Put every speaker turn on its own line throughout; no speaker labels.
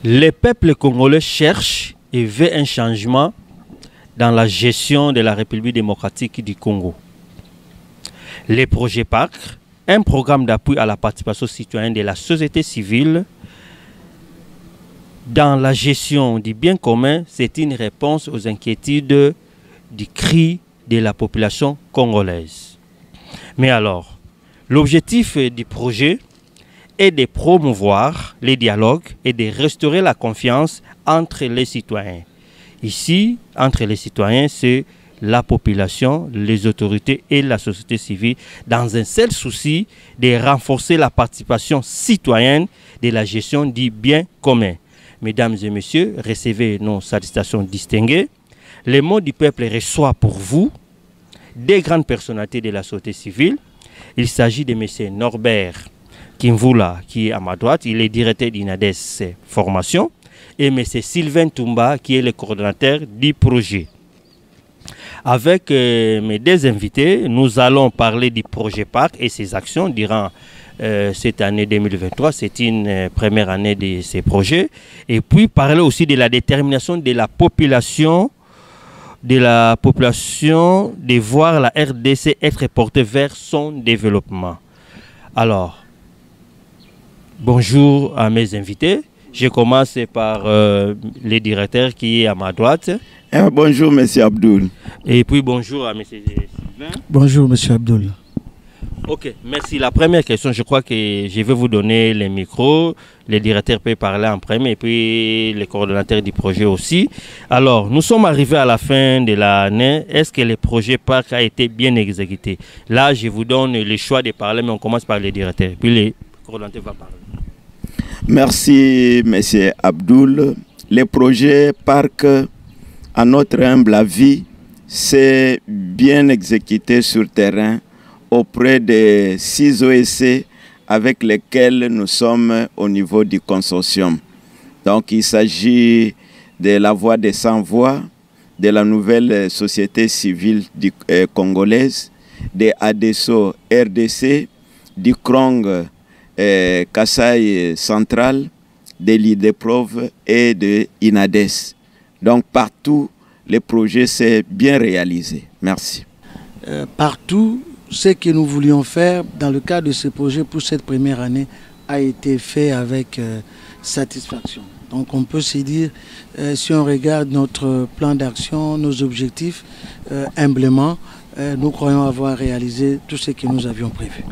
Les peuples congolais cherchent et veulent un changement dans la gestion de la République démocratique du Congo. Les projets PAC, un programme d'appui à la participation citoyenne de la société civile dans la gestion du bien commun, c'est une réponse aux inquiétudes du cri de la population congolaise. Mais alors, l'objectif du projet est de promouvoir les dialogues et de restaurer la confiance entre les citoyens. Ici, entre les citoyens, c'est la population, les autorités et la société civile dans un seul souci de renforcer la participation citoyenne de la gestion du bien commun. Mesdames et messieurs, recevez nos salutations distinguées. Les mots du peuple reçoivent pour vous des grandes personnalités de la société civile. Il s'agit de M. Norbert Kimvula, qui est à ma droite, il est directeur d'INADES Formation, et M. Sylvain Toumba, qui est le coordonnateur du projet. Avec mes deux invités, nous allons parler du projet PAC et ses actions durant cette année 2023. C'est une première année de ces projets. Et puis parler aussi de la détermination de la population de voir la RDC être portée vers son développement. Alors, bonjour à mes invités. Je commence par le directeur qui est à ma droite.
Bonjour, M. Abdoul.
Et puis bonjour à M. Sylvain.
Bonjour, M. Abdoul.
Ok, merci. La première question, je crois que je vais vous donner les micros. Le directeur peut parler en premier et puis le coordonnateur du projet aussi. Alors, nous sommes arrivés à la fin de l'année. Est-ce que le projet PAC a été bien exécuté? Là, je vous donne le choix de parler, mais on commence par le directeur. Puis le coordonnateur va parler.
Merci, M. Abdoul. Le projet PAC, à notre humble avis, s'est bien exécuté sur terrain auprès des 6 OSC avec lesquels nous sommes au niveau du consortium. Donc il s'agit de la Voix des Sans-Voix, de la nouvelle société civile congolaise, de ADESO RDC, du Krong Kasaï Central, de l'IDEPROV et de INADES. Donc partout, le projet s'est bien réalisé. Merci.
Partout, ce que nous voulions faire dans le cadre de ce projet pour cette première année a été fait avec satisfaction. Donc on peut se dire, si on regarde notre plan d'action, nos objectifs, humblement, nous croyons avoir réalisé tout ce que nous avions prévu.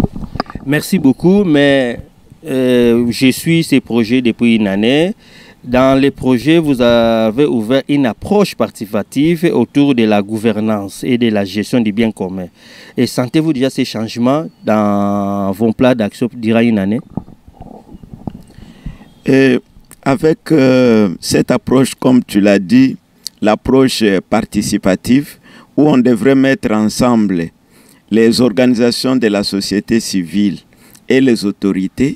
Merci beaucoup, mais je suis ces projets depuis une année. Dans les projets, vous avez ouvert une approche participative autour de la gouvernance et de la gestion du bien commun. Et sentez-vous déjà ces changements dans vos plans d'action durant une année?
Et avec cette approche, comme tu l'as dit, l'approche participative, où on devrait mettre ensemble les organisations de la société civile et les autorités,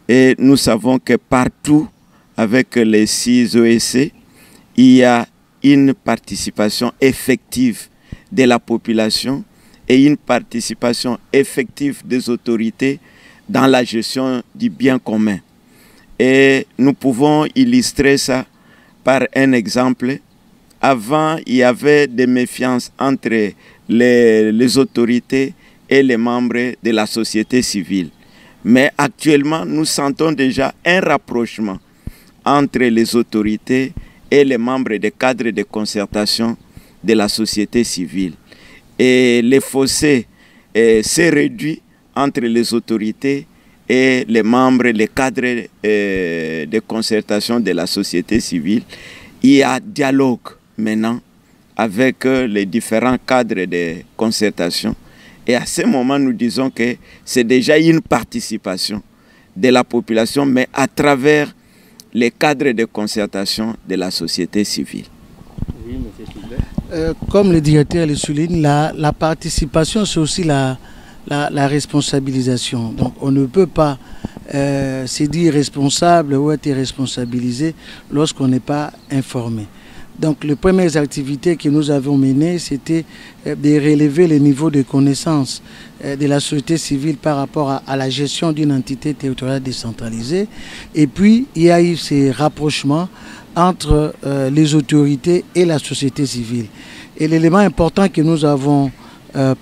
et nous savons que partout, avec les 6 OSC, il y a une participation effective de la population et une participation effective des autorités dans la gestion du bien commun. Et nous pouvons illustrer ça par un exemple. Avant, il y avait des méfiances entre les autorités et les membres de la société civile. Mais actuellement, nous sentons déjà un rapprochement entre les autorités et les membres des cadres de concertation de la société civile. Et le fossé s'est réduit entre les autorités et les membres, les cadres de concertation de la société civile. Il y a dialogue maintenant avec les différents cadres de concertation. Et à ce moment, nous disons que c'est déjà une participation de la population, mais à travers les cadres de concertation de la société civile.
Oui, M. Sylvain.
Comme le directeur le souligne, la participation, c'est aussi la responsabilisation. Donc on ne peut pas se dire responsable ou être responsabilisé lorsqu'on n'est pas informé. Donc les premières activités que nous avons menées, c'était de relever le niveau de connaissance de la société civile par rapport à la gestion d'une entité territoriale décentralisée. Et puis, il y a eu ces rapprochements entre les autorités et la société civile. Et l'élément important que nous avons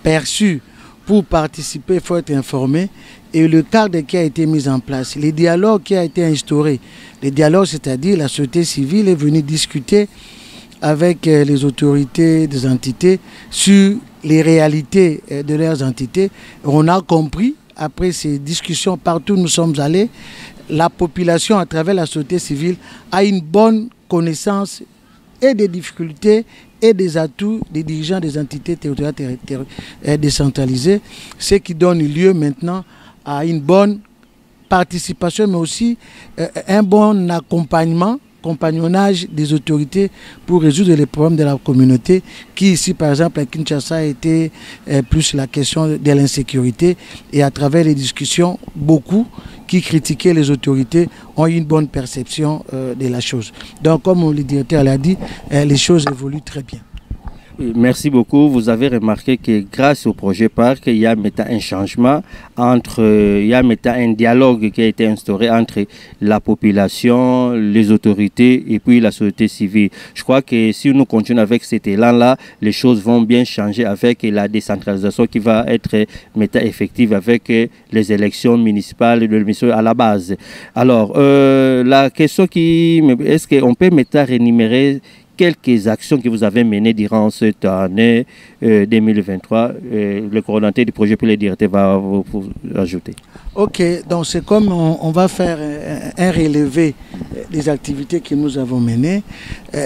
perçu pour participer, il faut être informé, et le cadre qui a été mis en place, les dialogues qui a été instauré. Les dialogues, c'est-à-dire la société civile est venue discuter avec les autorités des entités sur les réalités de leurs entités. On a compris, après ces discussions, partout où nous sommes allés, la population, à travers la société civile, a une bonne connaissance et des difficultés et des atouts des dirigeants des entités territoriales décentralisées, ce qui donne lieu maintenant à une bonne participation, mais aussi un bon compagnonnage des autorités pour résoudre les problèmes de la communauté, qui ici, par exemple, à Kinshasa, a été plus la question de l'insécurité, et à travers les discussions, beaucoup qui critiquaient les autorités ont eu une bonne perception de la chose. Donc, comme le directeur l'a dit, les choses évoluent très bien.
Merci beaucoup. Vous avez remarqué que grâce au projet Parc, il y a maintenant un changement il y a maintenant un dialogue qui a été instauré entre la population, les autorités et puis la société civile. Je crois que si nous continuons avec cet élan-là, les choses vont bien changer avec la décentralisation qui va être maintenant effective avec les élections municipales et de l'émission à la base. Alors, la question est-ce qu'on peut maintenant rémunérer quelques actions que vous avez menées durant cette année 2023. Le coordonnateur du projet pour les directeurs va vous ajouter.
Ok, donc c'est comme on va faire un relevé des activités que nous avons menées.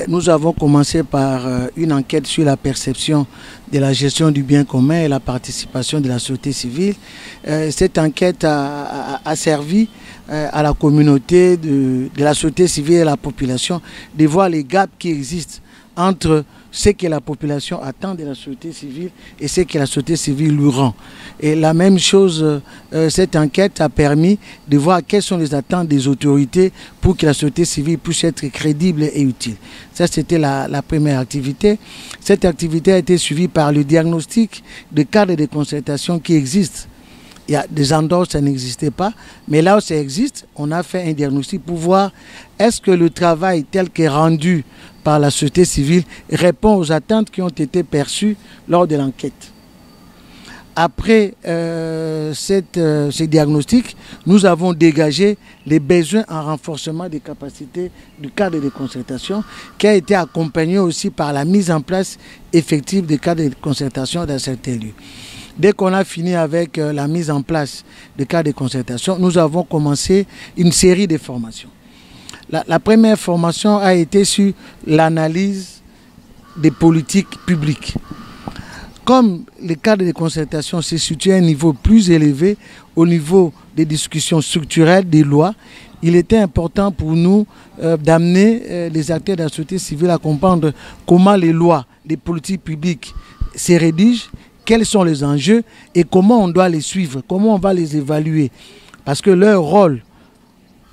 Nous avons commencé par une enquête sur la perception de la gestion du bien commun et la participation de la société civile. Cette enquête a servi à la communauté de la société civile et à la population de voir les gaps qui existent entre ce que la population attend de la société civile et ce que la société civile lui rend. Et la même chose, cette enquête a permis de voir quelles sont les attentes des autorités pour que la société civile puisse être crédible et utile. Ça, c'était la première activité. Cette activité a été suivie par le diagnostic de cadres de concertation qui existent. Il y a des endroits où ça n'existait pas, mais là où ça existe, on a fait un diagnostic pour voir est-ce que le travail tel qu'est rendu par la société civile répond aux attentes qui ont été perçues lors de l'enquête. Après ce diagnostic, nous avons dégagé les besoins en renforcement des capacités du cadre de concertation, qui a été accompagné aussi par la mise en place effective des cadres de concertation dans certains lieux. Dès qu'on a fini avec la mise en place des cadres de concertation, nous avons commencé une série de formations. La première formation a été sur l'analyse des politiques publiques. Comme les cadres de concertation se situent à un niveau plus élevé, au niveau des discussions structurelles des lois, il était important pour nous d'amener les acteurs de la société civile à comprendre comment les lois, les politiques publiques se rédigent, quels sont les enjeux et comment on doit les suivre, comment on va les évaluer. Parce que leur rôle,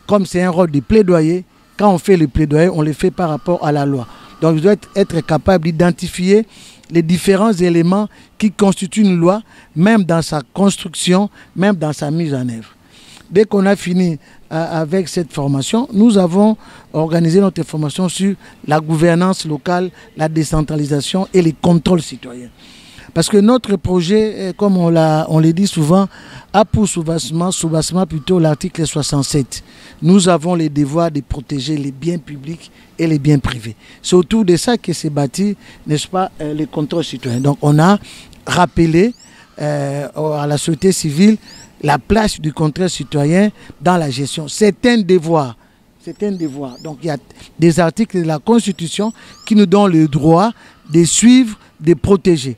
comme c'est un rôle de plaidoyer, quand on fait le plaidoyer, on le fait par rapport à la loi. Donc, je dois être capable d'identifier les différents éléments qui constituent une loi, même dans sa construction, même dans sa mise en œuvre. Dès qu'on a fini avec cette formation, nous avons organisé notre formation sur la gouvernance locale, la décentralisation et les contrôles citoyens. Parce que notre projet, comme on le dit souvent, a pour soubassement plutôt l'article 67. Nous avons le devoir de protéger les biens publics et les biens privés. C'est autour de ça que s'est bâti, n'est-ce pas, les contrôles citoyens. Donc on a rappelé à la société civile la place du contrôle citoyen dans la gestion. C'est un devoir. C'est un devoir. Donc il y a des articles de la Constitution qui nous donnent le droit de suivre, de protéger.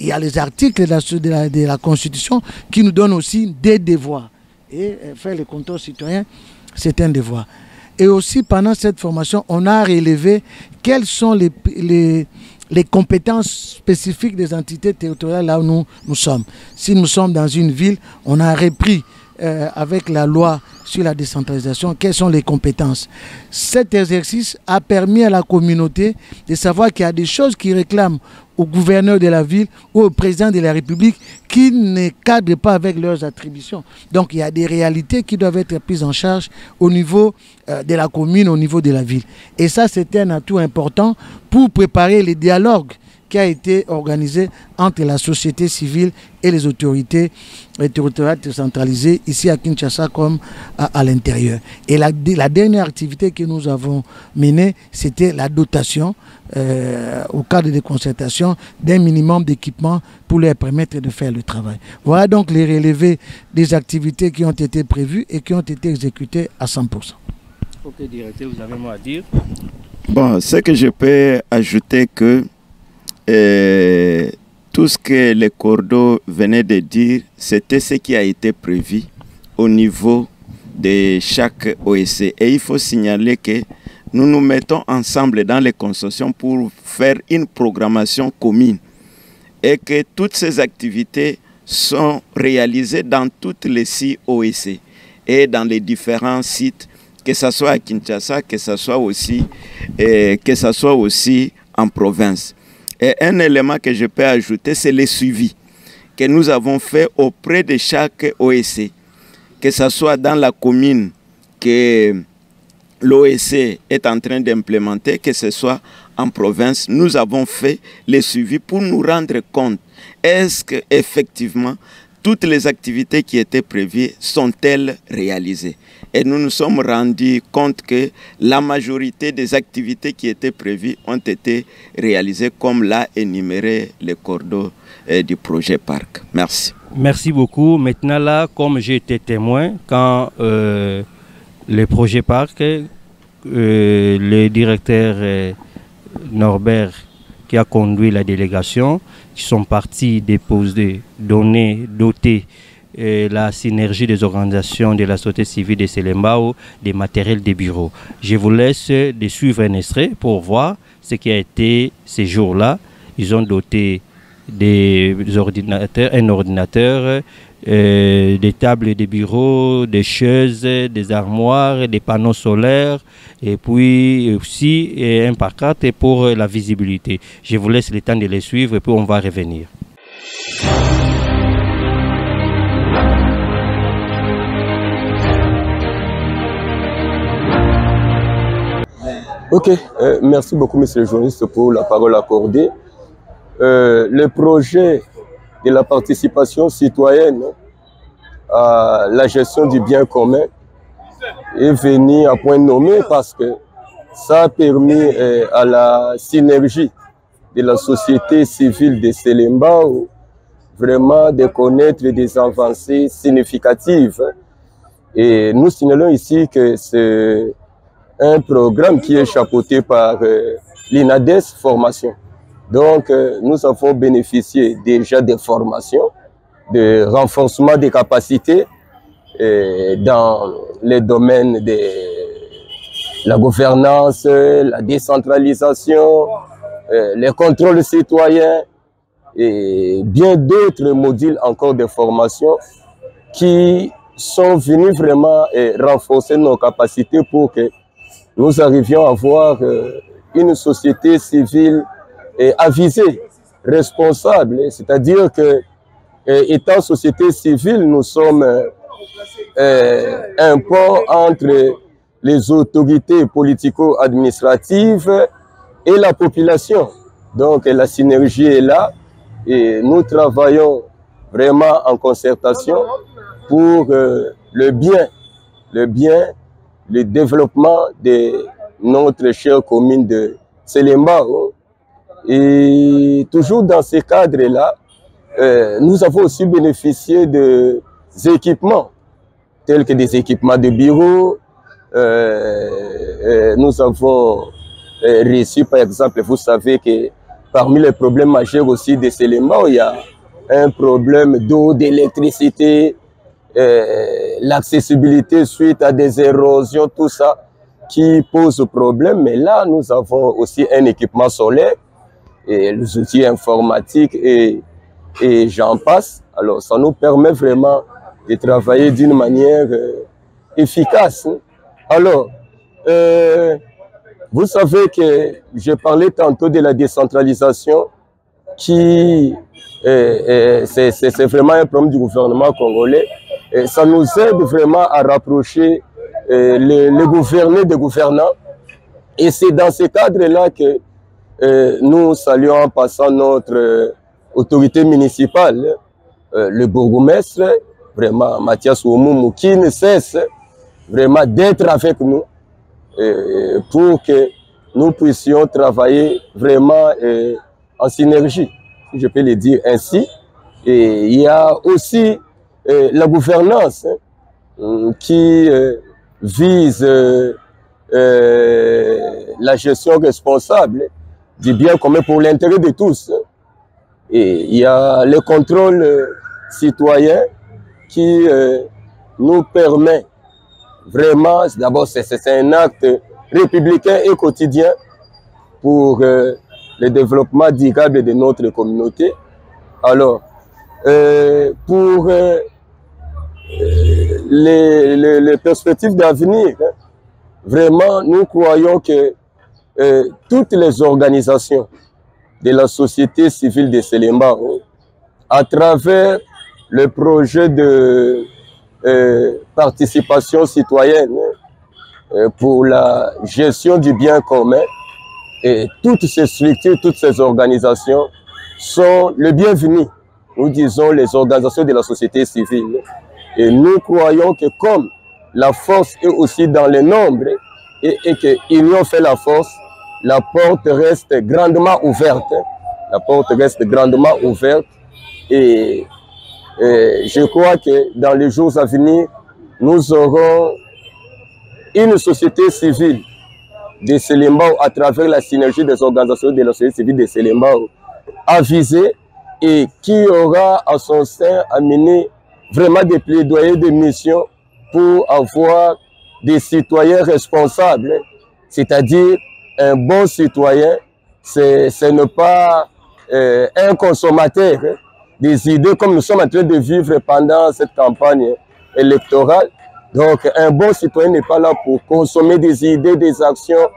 Il y a les articles de la Constitution qui nous donnent aussi des devoirs. Et faire le contrôle citoyen, c'est un devoir. Et aussi, pendant cette formation, on a relevé quelles sont les compétences spécifiques des entités territoriales là où nous sommes. Si nous sommes dans une ville, on a repris avec la loi sur la décentralisation, quelles sont les compétences. Cet exercice a permis à la communauté de savoir qu'il y a des choses qui réclament au gouverneur de la ville ou au président de la République qui ne cadrent pas avec leurs attributions. Donc il y a des réalités qui doivent être prises en charge au niveau de la commune, au niveau de la ville. Et ça, c'était un atout important pour préparer les dialogues qui a été organisé entre la société civile et les autorités territoriales décentralisées ici à Kinshasa comme à l'intérieur. Et la dernière activité que nous avons menée, c'était la dotation au cadre de concertation d'un minimum d'équipements pour leur permettre de faire le travail. Voilà donc les relevés des activités qui ont été prévues et qui ont été exécutées à 100%.
Ok, directeur, vous avez mot à dire?
Bon, ce que je peux ajouter que tout ce que les Cordos venaient de dire, c'était ce qui a été prévu au niveau de chaque OSC. Et il faut signaler que nous nous mettons ensemble dans les consortiums pour faire une programmation commune et que toutes ces activités sont réalisées dans toutes les 6 OSC et dans les différents sites, que ce soit à Kinshasa, que ce soit aussi en province. Et un élément que je peux ajouter, c'est le suivi que nous avons fait auprès de chaque OSC, que ce soit dans la commune que l'OSC est en train d'implémenter, que ce soit en province. Nous avons fait le suivi pour nous rendre compte, est-ce qu'effectivement toutes les activités qui étaient prévues sont-elles réalisées? Et nous nous sommes rendus compte que la majorité des activités qui étaient prévues ont été réalisées comme l'a énuméré le Cordo du projet Parc. Merci.
Merci beaucoup. Maintenant là, comme j'ai été témoin, quand le projet Parc, le directeur Norbert qui a conduit la délégation, qui sont partis déposer, doter la synergie des organisations de la société civile de Selembao, des matériels des bureaux. Je vous laisse de suivre un extrait pour voir ce qui a été ces jours-là. Ils ont doté des ordinateurs, un ordinateur, des tables de bureaux, des chaises, des armoires, des panneaux solaires et puis aussi un pancarte pour la visibilité. Je vous laisse le temps de les suivre et puis on va revenir.
Ok, merci beaucoup monsieur le journaliste pour la parole accordée. Le projet de la participation citoyenne à la gestion du bien commun est venu à point nommé parce que ça a permis à la synergie de la société civile de Selembao vraiment de connaître des avancées significatives. Et nous signalons ici que c'est un programme qui est chapeauté par l'INADES Formation. Donc, nous avons bénéficié déjà des formations, de renforcement des capacités dans les domaines de la gouvernance, la décentralisation, les contrôles citoyens et bien d'autres modules encore de formation qui sont venus vraiment renforcer nos capacités pour que nous arrivions à avoir une société civile avisée, responsable. C'est-à-dire que, étant société civile, nous sommes un pont entre les autorités politico-administratives et la population. Donc la synergie est là et nous travaillons vraiment en concertation pour le développement de notre chère commune de Selembao. Et toujours dans ces cadres-là, nous avons aussi bénéficié des équipements, tels que des équipements de bureau. Nous avons reçu, par exemple, vous savez que parmi les problèmes majeurs aussi de Selembao, il y a un problème d'eau, d'électricité, l'accessibilité suite à des érosions, tout ça qui pose problème. Mais là, nous avons aussi un équipement solaire et les outils informatiques et j'en passe. Alors, ça nous permet vraiment de travailler d'une manière efficace. Alors, vous savez que j'ai parlé tantôt de la décentralisation qui c'est vraiment un problème du gouvernement congolais. Et ça nous aide vraiment à rapprocher les gouvernés des gouvernants. Et c'est dans ce cadre-là que nous saluons en passant notre autorité municipale, le bourgmestre, vraiment Mathias Oumoumou, qui ne cesse vraiment d'être avec nous pour que nous puissions travailler vraiment en synergie, si je peux le dire ainsi. Et il y a aussi la gouvernance qui vise la gestion responsable du bien commun pour l'intérêt de tous. Et il y a le contrôle citoyen qui nous permet vraiment, d'abord c'est un acte républicain et quotidien pour le développement durable de notre communauté. Alors, pour les perspectives d'avenir, vraiment, nous croyons que toutes les organisations de la société civile de Selemba, à travers le projet de participation citoyenne pour la gestion du bien commun, et toutes ces structures, toutes ces organisations sont les bienvenues. Nous disons les organisations de la société civile. Et nous croyons que comme la force est aussi dans le nombre et que l'union fait la force, la porte reste grandement ouverte. La porte reste grandement ouverte. Et je crois que dans les jours à venir, nous aurons une société civile de Selembao à travers la synergie des organisations de la société civile de Selembao avisée et qui aura à son sein amené vraiment des plaidoyers de mission pour avoir des citoyens responsables, c'est-à-dire un bon citoyen, c'est ne pas un consommateur des idées comme nous sommes en train de vivre pendant cette campagne électorale. Donc un bon citoyen n'est pas là pour consommer des idées, des actions,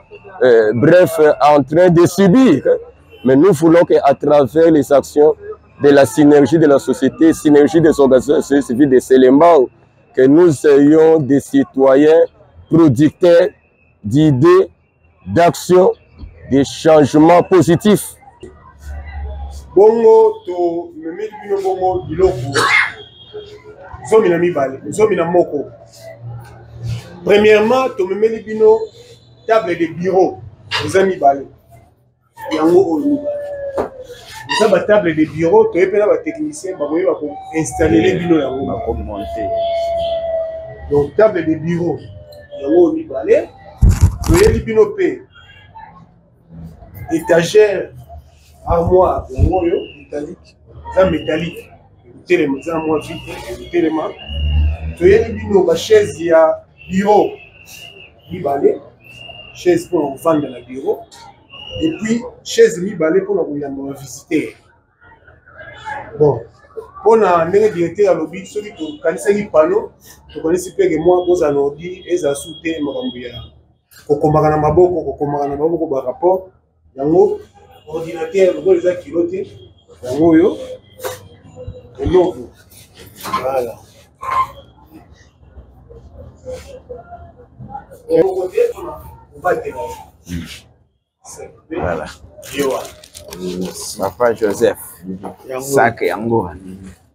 bref, en train de subir. Mais nous voulons qu'à travers les actions de la synergie de la société, synergie des organisations civiles de Selembao, que nous ayons des citoyens producteurs d'idées, d'actions, de changements positifs.
Bongo to memeli bino bongo biloko zomi na mibale zomi na moko. Premièrement to memeli bino table de bureau zomi mibale yango oni ça ba table de bureau to epela ba technicien ba boye ba ko installer les bino yango ba ko monter. Donc table de bureau yango oni mibale to yeli bino pe étagère armoire métallique, ça métallique, téléma, ça moi vite, téléma. Tu as une chaise il y a bureau, mi-balai, chaise pour vendre dans le bureau, et puis chaise mi-balai pour la visiter. Bon, pour la directeur à l'objet, celui qui connaît les panneaux, tu connais super que moi, vous en ordi, et ça soutient Morambia. Kokomagana maboko, kokomagana maboko par rapport, yango. Ordinateur, vous les avez kilotés, et non, voilà. Et au côté, on va te
voilà. Papa Joseph, sac yango.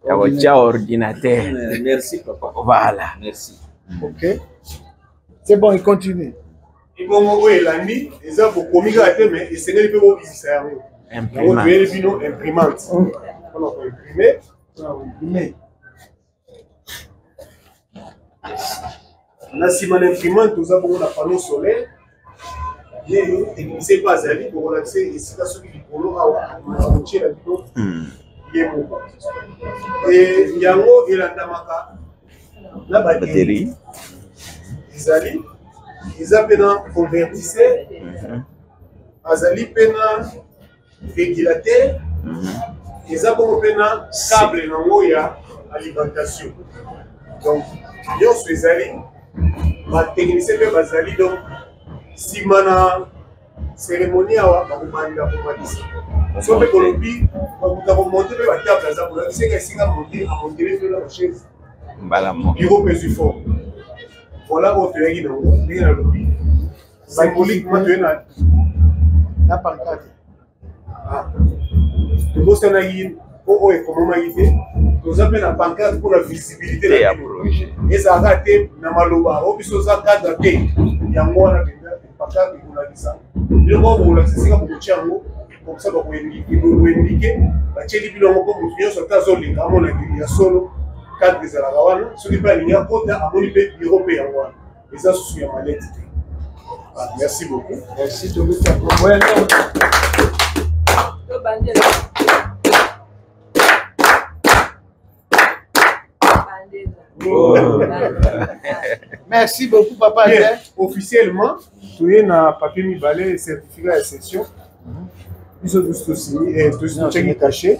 Yawocha ordinateur.
Merci, papa.
Voilà.
Merci. Ok. C'est bon, il continue.
Et bon, oui, l'année, ils ont beaucoup de mais ils se n'est pas obligé. Imprimante. On a imprimé. On a si mal imprimante, nous avons un panneau solaire. Et c'est pas à lui pour relaxer. Et si la souris du polo a entier la vidéo, il est bon. Et Yango et la Namaka, la batterie, ils appellent un convertisseur, Azali pena régulateur, ils appellent un câble dans l'alimentation. Donc, nyonso ezali batechnicien mpe bazali donc nsima na cérémonie awa bakobandela komalisa so mpe kolobi bakuta komonte mpe batable aza kolakiseka esika amontele mpe na chaise biro mpe zwi fort voilà oyo toyaki nango ndenge nalobi symboliquement toye na pancarte tobosanaki po oyo ekomamaki te toza mpe na pancarte mpo na visibilité na bino ezalaka te na maloba o biso oza cadre te yango wana mpenza pancarte ekolakisa biloko oyo bokolakisa esika bokotia yango komsa bakoindike batieli bilongo mpo motu nyonso ata azolinga amonaki ya solo cadre ezalaka wana soki mpe alingi akota amoni mpe biro mpe yango wana eza susu ya maleti te. Merci beaucoup. Merci de vous accompagner.
Merci beaucoup, papa.
Bien, officiellement, tu es dans papier Mibalé, certificat de session. Ils ont tous signé, tous les cachés.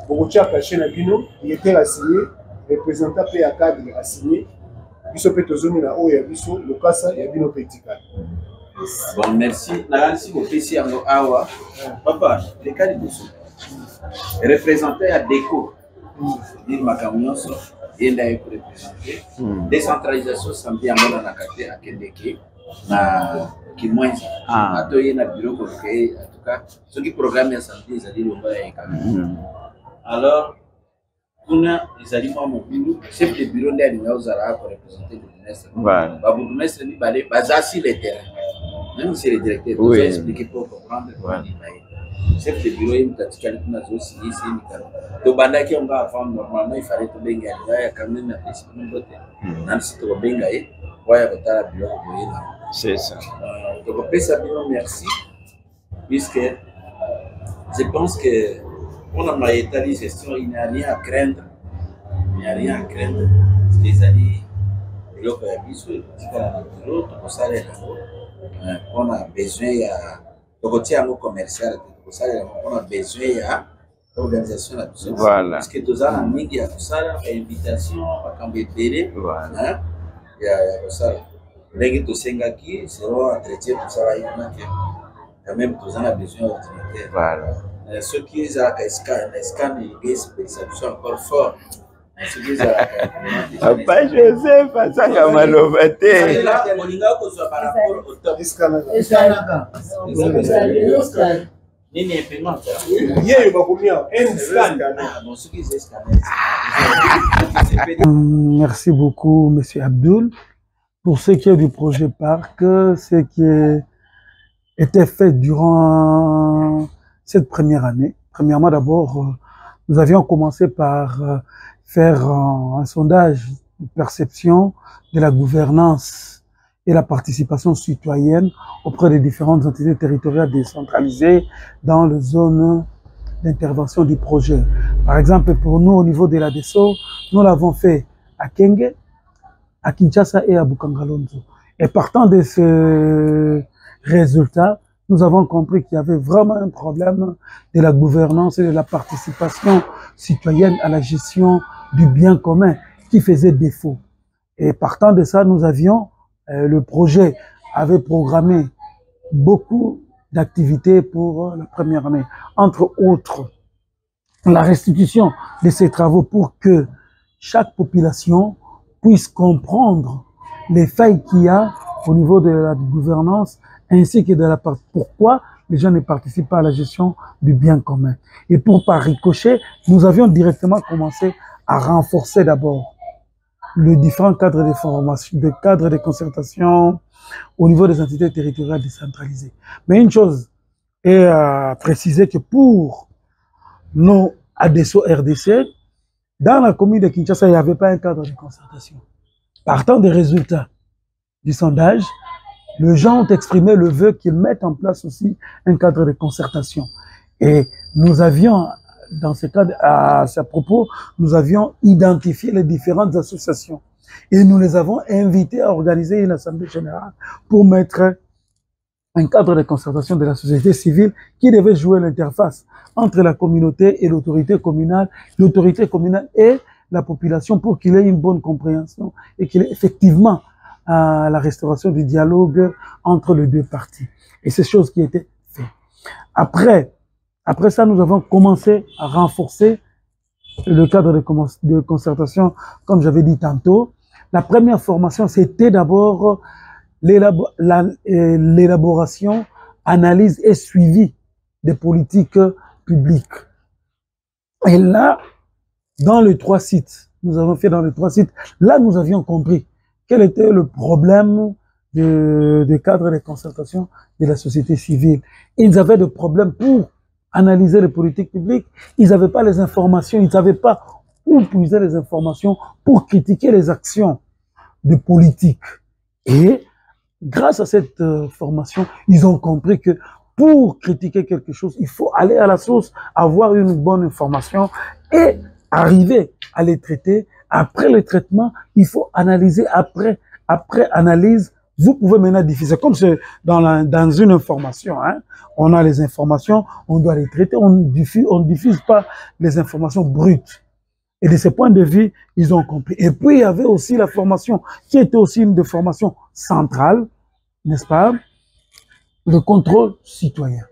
Beaucoup de cachés dans Bino, il était assigné, représentant PA cadre a signé. Ils sont peut-être zones là où il y a Bisso, le Kassa, il y a Bino Petit cadre.
Bon, merci. Merci beaucoup. Ici, Awa. Papa, les cas de Bisso. Représenté à DECO. Il m'a camion, il a représenté. Décentralisation, ça me dit à moi dans la carte à Kendeke. Qui moins. À toi, il y a un bureau pour créer. En tout cas, ceux qui programment la santé, ils ont dit le alors, on a les aliments mobiles, c'est le bureau d'aide pour représenter le ministre. Le ministre dit que les terrains. Même si les directeurs ont expliqué pour comprendre. C'est le bureau qui a signé. Donc, on va avoir normalement, il fallait que il y ait quand même un principe de vote. Même si tu as bien gagné, il y a un bureau.
C'est ça.
Donc, merci. Puisque je pense que on a ma état de gestion, il n'y a rien à craindre. Il n'y a rien à craindre. Les alliés, on a besoin de commercial, on a besoin d'organisation. Parce que tous en ligne, il y a tout ça, invitation, quand il y a ça. Les gens qui seront entretiens pour ça, quand même, tous en a besoin d'ordinateur. Voilà. Ceux qui ont un scan, ils sont encore forts.
Papa Joseph, ça va malovater.
Merci beaucoup, Monsieur Abdoul, pour ce qui est du projet Parc, ce qui était fait durant cette première année. Premièrement, d'abord, nous avions commencé par faire un sondage de perception de la gouvernance et la participation citoyenne auprès des différentes entités territoriales décentralisées dans les zones d'intervention du projet. Par exemple, pour nous, au niveau de la DESO, nous l'avons fait à Kenge, à Kinshasa et à Bukangalonzo. Et partant de ce résultat, nous avons compris qu'il y avait vraiment un problème de la gouvernance et de la participation citoyenne à la gestion du bien commun qui faisait défaut. Et partant de ça, nous avions, le projet avait programmé beaucoup d'activités pour la première année. Entre autres, la restitution de ces travaux pour que chaque population puisse comprendre les failles qu'il y a au niveau de la gouvernance ainsi que de la pourquoi les gens ne participent pas à la gestion du bien commun. Et pour par ricochet, nous avions directement commencé à renforcer d'abord les différents cadres de formation, des cadres de concertation au niveau des entités territoriales décentralisées. Mais une chose est à préciser que pour nos ADSO RDC, dans la commune de Kinshasa, il n'y avait pas un cadre de concertation. Partant des résultats du sondage, les gens ont exprimé le vœu qu'ils mettent en place aussi un cadre de concertation. Et nous avions, dans ce cadre, à ce propos, nous avions identifié les différentes associations. Et nous les avons invités à organiser une assemblée générale pour mettre un cadre de concertation de la société civile qui devait jouer l'interface entre la communauté et l'autorité communale et la population pour qu'il ait une bonne compréhension et qu'il ait effectivement la restauration du dialogue entre les deux parties. Et c'est chose qui a été faite. Après ça, nous avons commencé à renforcer le cadre de concertation, comme j'avais dit tantôt. La première formation, c'était d'abord l'élaboration, analyse et suivi des politiques publiques. Et là, dans les 3 sites, nous avons fait dans les 3 sites, là nous avions compris quel était le problème du cadre de concertation de la société civile. Ils avaient des problèmes pour analyser les politiques publiques, ils n'avaient pas les informations, ils ne savaient pas où puiser les informations pour critiquer les actions de politique. Et grâce à cette formation, ils ont compris que pour critiquer quelque chose, il faut aller à la source, avoir une bonne information et arriver à les traiter. Après le traitement, il faut analyser. Après analyse, vous pouvez maintenant diffuser. Comme c'est dans une information, hein, on a les informations, on doit les traiter, on diffuse pas les informations brutes. Et de ce point de vue, ils ont compris. Et puis, il y avait aussi la formation, qui était aussi une des formations centrales, n'est-ce pas? Le contrôle citoyen.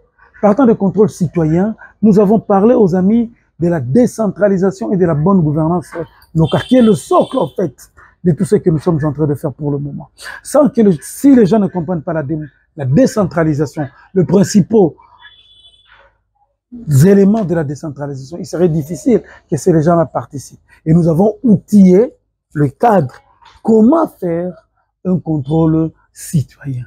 Partant de contrôle citoyen, nous avons parlé aux amis de la décentralisation et de la bonne gouvernance locale, qui est le socle, en fait, de tout ce que nous sommes en train de faire pour le moment. Sans que si les gens ne comprennent pas la décentralisation, le principal éléments de la décentralisation, il serait difficile que ces gens-là participent. Et nous avons outillé le cadre. Comment faire un contrôle citoyen?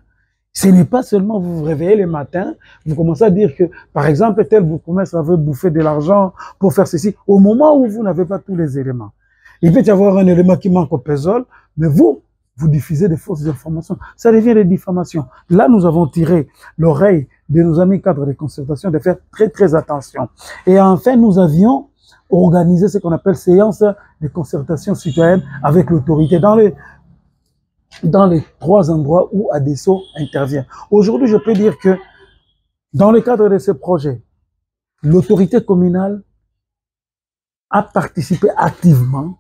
Ce n'est pas seulement vous vous réveillez le matin, vous commencez à dire que, par exemple, tel bourgmestre veut bouffer de l'argent pour faire ceci, au moment où vous n'avez pas tous les éléments. Il peut y avoir un élément qui manque au PESOL, mais vous diffusez des fausses informations. Ça devient des diffamations. Là, nous avons tiré l'oreille de nos amis cadres de concertation de faire très, très attention. Et enfin, nous avions organisé ce qu'on appelle séance de concertation citoyenne avec l'autorité dans les 3 endroits où ADESO intervient. Aujourd'hui, je peux dire que dans le cadre de ce projet, l'autorité communale a participé activement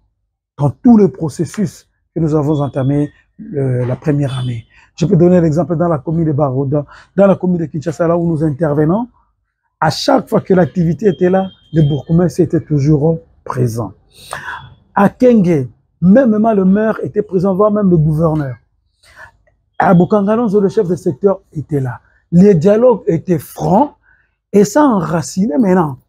dans tout le processus que nous avons entamé la première année. Je peux donner l'exemple dans la commune de Baroda, dans la commune de Kinshasa, là où nous intervenons. À chaque fois que l'activité était là, le bourgmestre était toujours présent. À Kenge, même le maire était présent, voire même le gouverneur. À Bokangalonzo, le chef de secteur était là. Les dialogues étaient francs et ça enracinait maintenant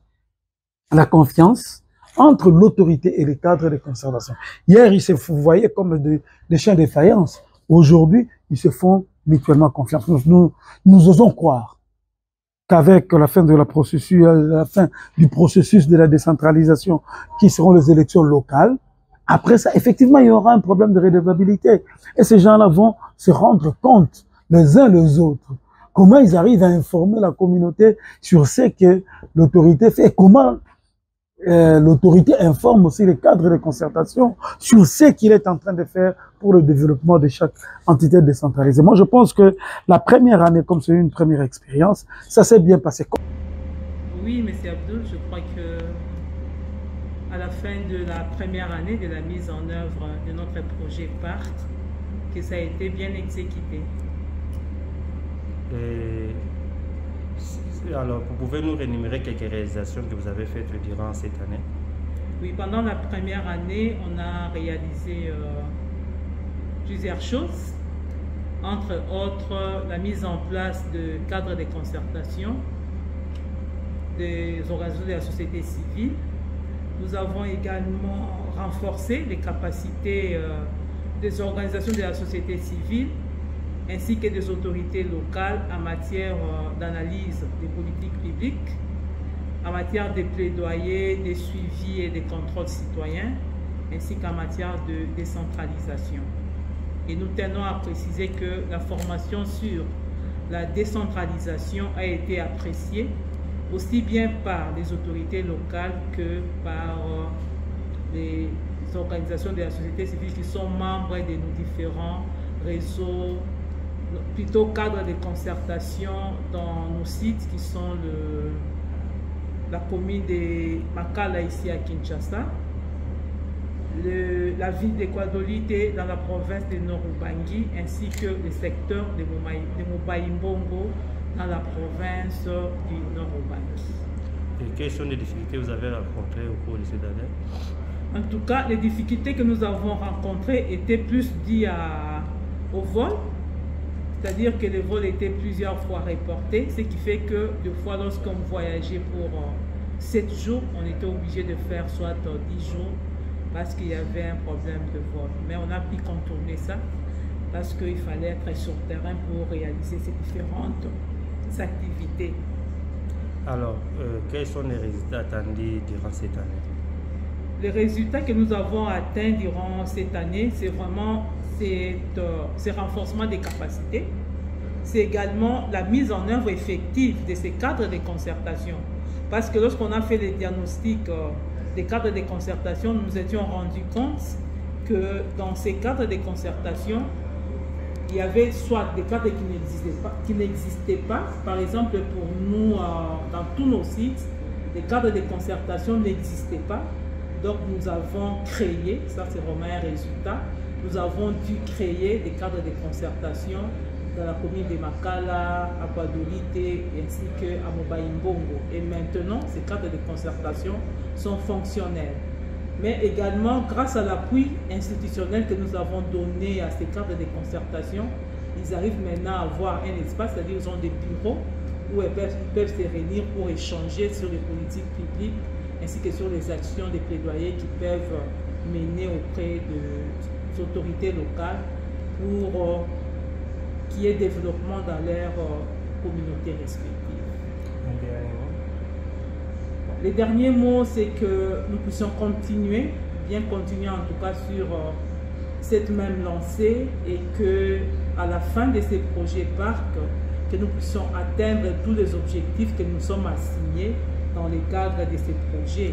la confiance entre l'autorité et les cadres de conservation. Hier, ils se voyaient comme des chiens de faïence. Aujourd'hui, ils se font mutuellement confiance. Nous osons croire qu'avec la fin du processus de la décentralisation, qui seront les élections locales, après ça, effectivement, il y aura un problème de redevabilité. Et ces gens-là vont se rendre compte, les uns les autres, comment ils arrivent à informer la communauté sur ce que l'autorité fait et comment l'autorité informe aussi les cadres de concertation sur ce qu'il est en train de faire pour le développement de chaque entité décentralisée. Moi, je pense que la première année, comme c'est une première expérience, ça s'est bien passé.
Oui, M. Abdoul, je crois que à la fin de la première année de la mise en œuvre de notre projet PART, que ça a été bien exécuté.
Alors, vous pouvez nous rémunérer quelques réalisations que vous avez faites durant cette année?
Oui, pendant la première année, on a réalisé plusieurs choses, entre autres la mise en place de cadres de concertation des organisations de la société civile. Nous avons également renforcé les capacités des organisations de la société civile ainsi que des autorités locales en matière d'analyse des politiques publiques, en matière de plaidoyer, de suivi et de contrôle citoyen, ainsi qu'en matière de décentralisation. Et nous tenons à préciser que la formation sur la décentralisation a été appréciée aussi bien par les autorités locales que par les organisations de la société civile qui sont membres de nos différents réseaux, plutôt cadres de concertation dans nos sites qui sont la commune de Makala ici à Kinshasa, la ville de Kwadolite dans la province de Nord-Ubangi, ainsi que le secteur de Mobayimbongo dans la province du Nord-Ubangi.
Et quelles sont les difficultés que vous avez rencontrées au cours de cette année?
En tout cas, les difficultés que nous avons rencontrées étaient plus liées au vol, c'est-à-dire que le vol était plusieurs fois reporté, ce qui fait que des fois, lorsqu'on voyageait pour 7 jours, on était obligé de faire soit 10 jours parce qu'il y avait un problème de vol. Mais on a pu contourner ça parce qu'il fallait être sur terrain pour réaliser ces différentes activités. Alors,
quels sont les résultats attendus durant cette année?
Les résultats que nous avons atteints durant cette année, c'est vraiment ce renforcement des capacités. C'est également la mise en œuvre effective de ces cadres de concertation. Parce que lorsqu'on a fait les diagnostics des cadres de concertation, nous nous étions rendus compte que dans ces cadres de concertation, il y avait soit des cadres qui n'existaient pas. Par exemple, pour nous, dans tous nos sites, les cadres de concertation n'existaient pas. Donc nous avons créé, ça c'est vraiment un résultat, nous avons dû créer des cadres de concertation dans la commune de Makala, à Kwadolite, ainsi qu'à Mobayimbongo. Et maintenant, ces cadres de concertation sont fonctionnels. Mais également, grâce à l'appui institutionnel que nous avons donné à ces cadres de concertation, ils arrivent maintenant à avoir un espace, c'est-à-dire qu'ils ont des bureaux où ils peuvent se réunir pour échanger sur les politiques publiques ainsi que sur les actions des plaidoyers qu'ils peuvent mener auprès des autorités locales pour qu'il y ait développement dans leur communauté respective. Les derniers mots, c'est que nous puissions continuer, bien continuer en tout cas sur cette même lancée et que à la fin de ces projets parcs, que nous puissions atteindre tous les objectifs que nous sommes assignés dans le cadre de ces projets,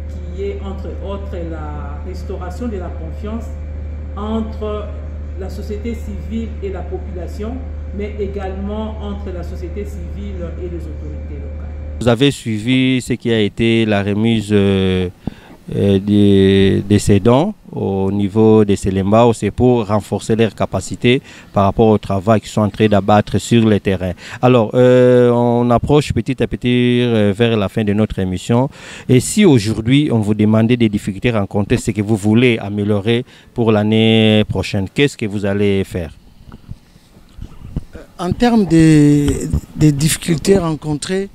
qui est entre autres la restauration de la confiance entre la société civile et la population, mais également entre la société civile et les autorités locales.
Vous avez suivi ce qui a été la remise de ces dons au niveau des Selemba, c'est pour renforcer leurs capacités par rapport au travail qu'ils sont en train d'abattre sur le terrain. Alors, on approche petit à petit vers la fin de notre émission. Et si aujourd'hui, on vous demandait des difficultés rencontrées, ce que vous voulez améliorer pour l'année prochaine, qu'est-ce que vous allez faire?
En termes des difficultés rencontrées,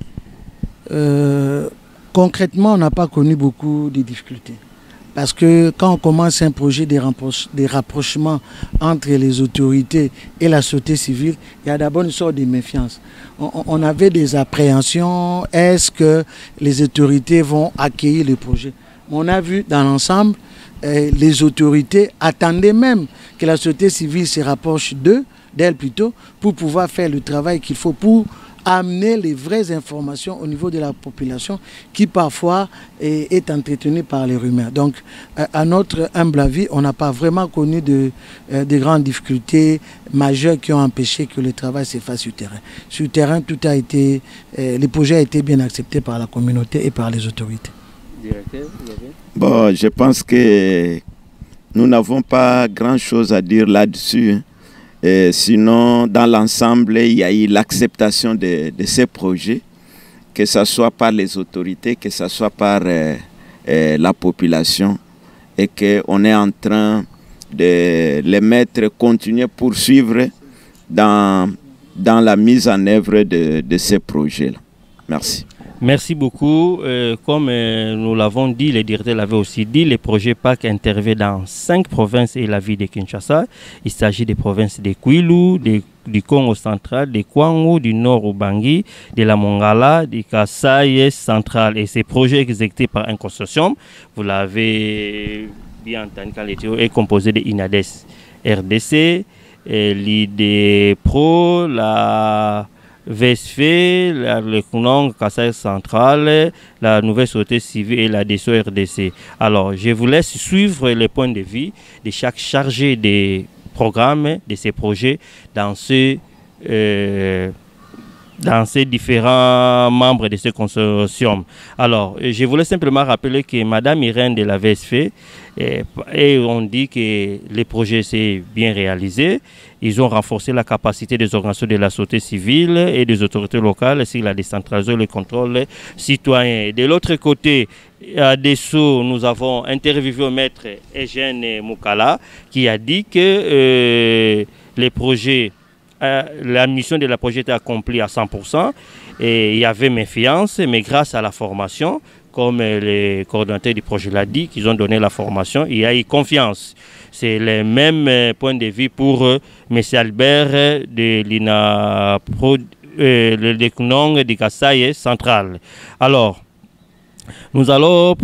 concrètement, on n'a pas connu beaucoup de difficultés. Parce que quand on commence un projet de rapprochement entre les autorités et la société civile, il y a d'abord une sorte de méfiance. On avait des appréhensions, est-ce que les autorités vont accueillir le projet? On a vu dans l'ensemble, les autorités attendaient même que la société civile se rapproche d'elle plutôt, pour pouvoir faire le travail qu'il faut pour amener les vraies informations au niveau de la population qui parfois est entretenue par les rumeurs. Donc, à notre humble avis, on n'a pas vraiment connu de grandes difficultés majeures qui ont empêché que le travail se fasse sur le terrain. Sur le terrain, tout a été, le projet a été bien accepté par la communauté et par les autorités.
Directeur, vous avez... Bon, je pense que nous n'avons pas grand-chose à dire là-dessus. Sinon, dans l'ensemble, il y a eu l'acceptation de ces projets, que ce soit par les autorités, que ce soit par la population, et qu'on est en train de les mettre, continuer, poursuivre dans la mise en œuvre de ces projets-là. Merci.
Merci beaucoup. Comme nous l'avons dit, le directeur l'avait aussi dit, le projet PAC intervient dans 5 provinces et la ville de Kinshasa. Il s'agit des provinces de Kwilu, du Congo central, de Kwango, du Nord Ubangi, de la Mongala, du Kasaï central. Et ces projets exécutés par un consortium, vous l'avez bien entendu quand l'étude est composé de INADES RDC, l'IDPRO, la VSF, le CNONG, Kasaï central, la nouvelle société civile et la DSO RDC. Alors, je vous laisse suivre les points de vue de chaque chargé des programmes de ces projets dans dans ces différents membres de ce consortium. Alors, je voulais simplement rappeler que Madame Irène de la VSF, et on dit que le projet s'est bien réalisé. Ils ont renforcé la capacité des organisations de la société civile et des autorités locales sur la décentralisation et le contrôle citoyen. De l'autre côté, à Dessau, nous avons interviewé maître Eugène Moukala qui a dit que les projets, la mission de la projet était accomplie à 100% et il y avait méfiance, mais grâce à la formation, comme les coordonnateurs du projet l'a dit, qu'ils ont donné la formation, il y a eu confiance. C'est le même point de vue pour M. Albert de l'INAPRO, le décnon de Kassaye central. Alors, nous avons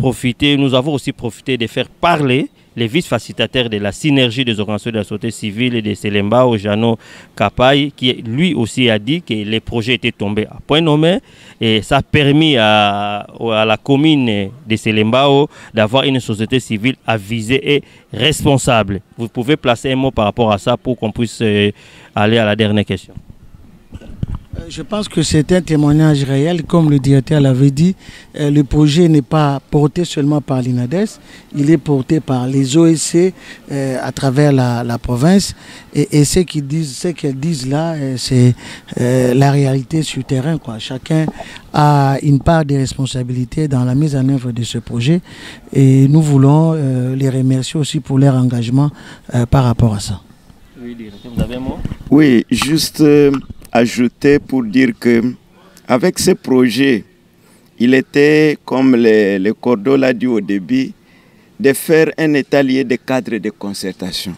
aussi profité de faire parler les vice-facilitateurs de la synergie des organisations de la société civile et de Selembao, Jano Kapai, qui lui aussi a dit que les projets étaient tombés à point nommé et ça a permis à la commune de Selembao d'avoir une société civile avisée et responsable. Vous pouvez placer un mot par rapport à ça pour qu'on puisse aller à la dernière question.
Je pense que c'est un témoignage réel, comme le directeur l'avait dit. Le projet n'est pas porté seulement par l'INADES, il est porté par les OSC à travers la province. Et ce qu'elles disent là, c'est la réalité sur le terrain, quoi. Chacun a une part de responsabilité dans la mise en œuvre de ce projet. Et nous voulons les remercier aussi pour leur engagement par rapport à ça.
Oui, directeur, vous avez un mot?
Oui, juste... ajouter pour dire que avec ce projet, il était, comme le Cordo l'a dit au début, de faire un étalier de cadres de concertation.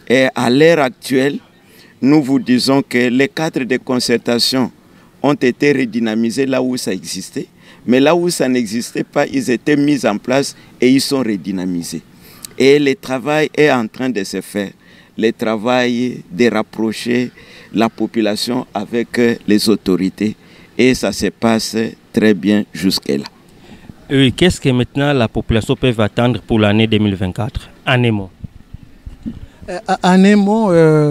Et à l'heure actuelle, nous vous disons que les cadres de concertation ont été redynamisés là où ça existait, mais là où ça n'existait pas, ils étaient mis en place et ils sont redynamisés. Et le travail est en train de se faire. Le travail de rapprocher la population avec les autorités. Et ça se passe très bien jusque-là.
Qu'est-ce que maintenant la population peut attendre pour l'année 2024? En un mot.
En un mot,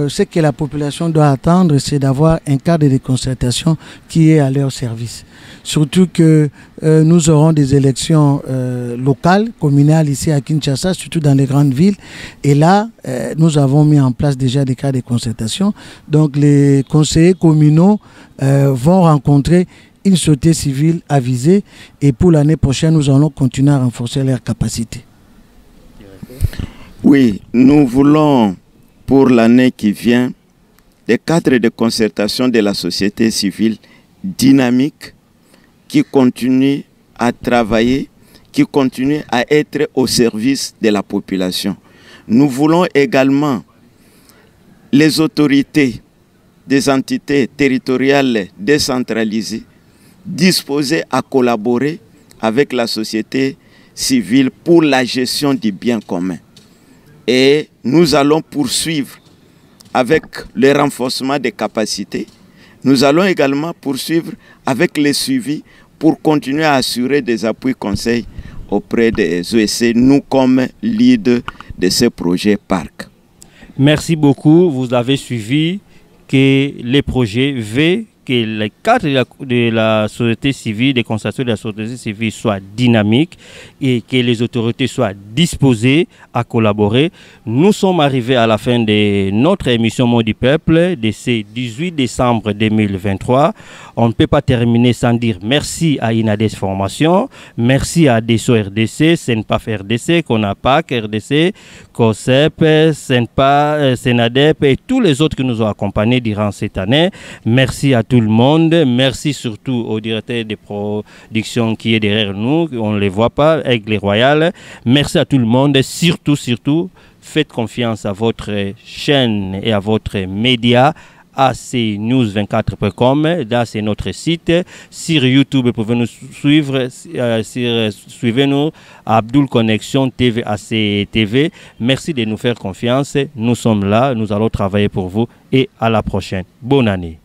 ce que la population doit attendre, c'est d'avoir un cadre de concertation qui est à leur service. Surtout que nous aurons des élections locales, communales ici à Kinshasa, surtout dans les grandes villes. Et là, nous avons mis en place déjà des cadres de concertation. Donc les conseillers communaux vont rencontrer une société civile avisée. Et pour l'année prochaine, nous allons continuer à renforcer leurs capacités.
Oui, nous voulons pour l'année qui vient des cadres de concertation de la société civile dynamiques qui continuent à travailler, qui continuent à être au service de la population. Nous voulons également les autorités des entités territoriales décentralisées disposées à collaborer avec la société civile pour la gestion du bien commun. Et nous allons poursuivre avec le renforcement des capacités. Nous allons également poursuivre avec les suivis pour continuer à assurer des appuis conseils auprès des OSC, nous comme leader de ce projet parc.
Merci beaucoup. Vous avez suivi que les projets V, que les cadres de la société civile, des concertations de la société civile soient dynamiques et que les autorités soient disposées à collaborer. Nous sommes arrivés à la fin de notre émission Mot du Peuple de ce 18 décembre 2023. On ne peut pas terminer sans dire merci à INADES Formation, merci à DESO RDC, SENPAF RDC, CONAPAC RDC, COSEP, SENPA, SENADEP et tous les autres qui nous ont accompagnés durant cette année. Merci à tout le monde. Merci surtout au directeur de production qui est derrière nous. On ne les voit pas, avec les Royales. Merci à tout le monde. Surtout, faites confiance à votre chaîne et à votre média. acnews24.com, là c'est notre site. Sur YouTube, vous pouvez nous suivre, suivez-nous à Abdoul Connexion TV, ACTV. Merci de nous faire confiance. Nous sommes là, nous allons travailler pour vous et à la prochaine. Bonne année.